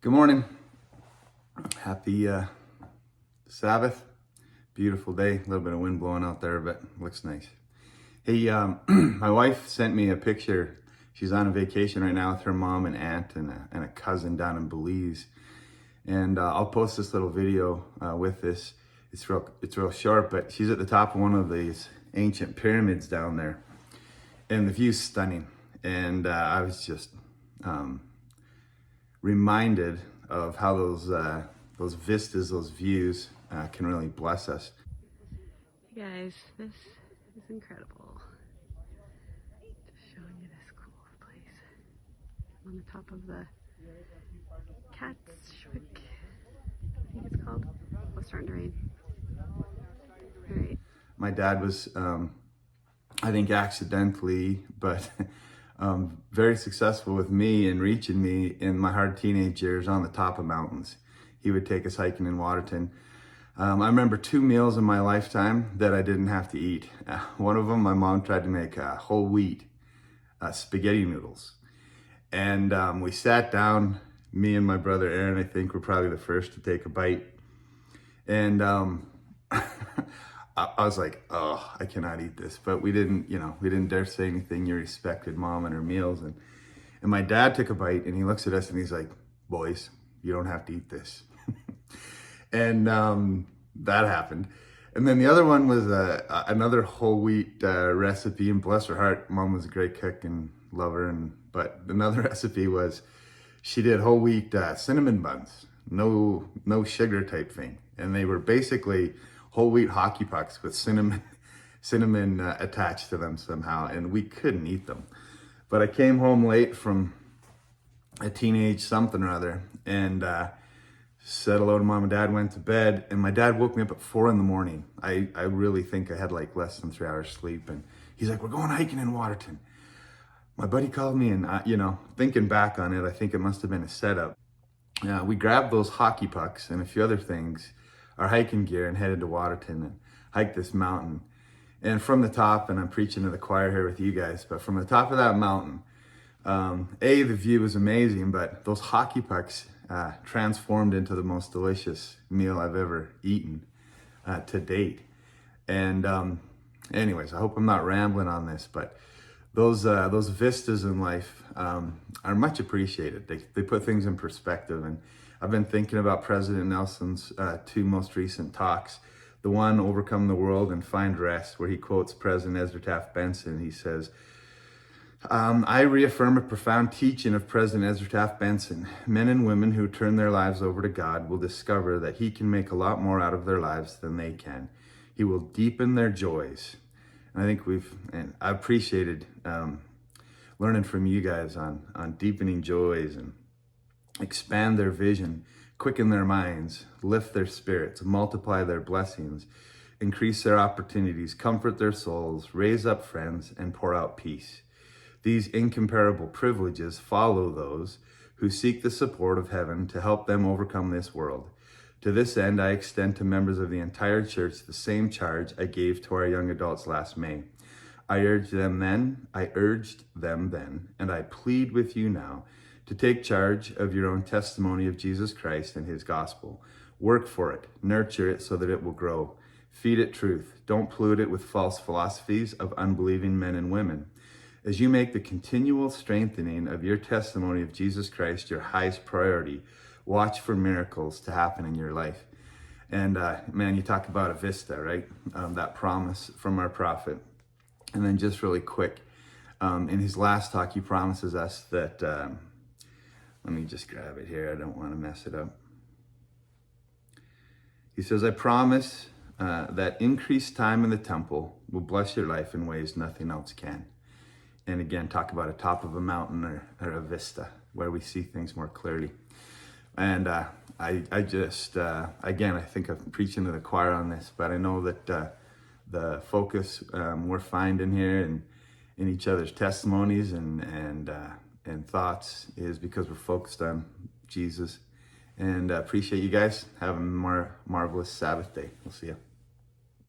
Good morning. Happy Sabbath. Beautiful day. A little bit of wind blowing out there, but looks nice. Hey, my wife sent me a picture. She's on a vacation right now with her mom and aunt and a cousin down in Belize. And I'll post this little video with this. It's real short, but she's at the top of one of these ancient pyramids down there. And the view's stunning. And I was just reminded of how those vistas, those views can really bless us. Hey guys, this is incredible. Just showing you this cool place. I'm on the top of the Katshuik, I think it's called. Oh, it's starting to rain. Alright. My dad was, I think accidentally, but very successful with me in reaching me in my hard teenage years on the top of mountains. He would take us hiking in Waterton. I remember 2 meals in my lifetime that I didn't have to eat. One of them, my mom tried to make whole wheat spaghetti noodles. And we sat down, me and my brother Aaron, I think, were probably the first to take a bite. And I was like, oh, I cannot eat this. But we didn't dare say anything. You respected mom and her meals. And my dad took a bite and he looks at us and he's like, boys, you don't have to eat this. And that happened. And then the other one was another whole wheat recipe. And bless her heart, mom was a great cook and lover. But another recipe was she did whole wheat cinnamon buns, no sugar type thing. And they were basically whole wheat hockey pucks with cinnamon attached to them somehow. And we couldn't eat them. But I came home late from a teenage something or other and said hello to mom and dad, went to bed, and my dad woke me up at 4 a.m. I really think I had like less than 3 hours sleep, and he's like, we're going hiking in Waterton. My buddy called me, and thinking back on it, I think it must have been a setup. We grabbed those hockey pucks and a few other things, our hiking gear, and headed to Waterton and hiked this mountain. And from the top, and I'm preaching to the choir here with you guys, but from the top of that mountain, the view was amazing, but those hockey pucks transformed into the most delicious meal I've ever eaten to date. And anyways, I hope I'm not rambling on this, but those vistas in life are much appreciated. They put things in perspective. And I've been thinking about President Nelson's 2 most recent talks. The one, Overcome the World and Find Rest, where he quotes President Ezra Taft Benson. He says, I reaffirm a profound teaching of President Ezra Taft Benson. Men and women who turn their lives over to God will discover that he can make a lot more out of their lives than they can. He will deepen their joys. And I think I appreciated learning from you guys on deepening joys and expand their vision, quicken their minds, lift their spirits, multiply their blessings, increase their opportunities, comfort their souls, raise up friends, and pour out peace. These incomparable privileges follow those who seek the support of heaven to help them overcome this world. To this end, I extend to members of the entire church the same charge I gave to our young adults last May. I urged them then, and I plead with you now to take charge of your own testimony of Jesus Christ and his gospel. Work for it, nurture it so that it will grow. Feed it truth. Don't pollute it with false philosophies of unbelieving men and women. As you make the continual strengthening of your testimony of Jesus Christ your highest priority, watch for miracles to happen in your life. And man, you talk about a vista, right? That promise from our prophet. And then just really quick, in his last talk, he promises us that, let me just grab it here. I don't want to mess it up. He says, I promise that increased time in the temple will bless your life in ways nothing else can. And again, talk about a top of a mountain or a vista where we see things more clearly. And I just, again, I think I'm preaching to the choir on this, but I know that the focus we're finding here and in each other's testimonies and thoughts is because we're focused on Jesus. And appreciate you guys. Have a marvelous Sabbath day. We'll see you.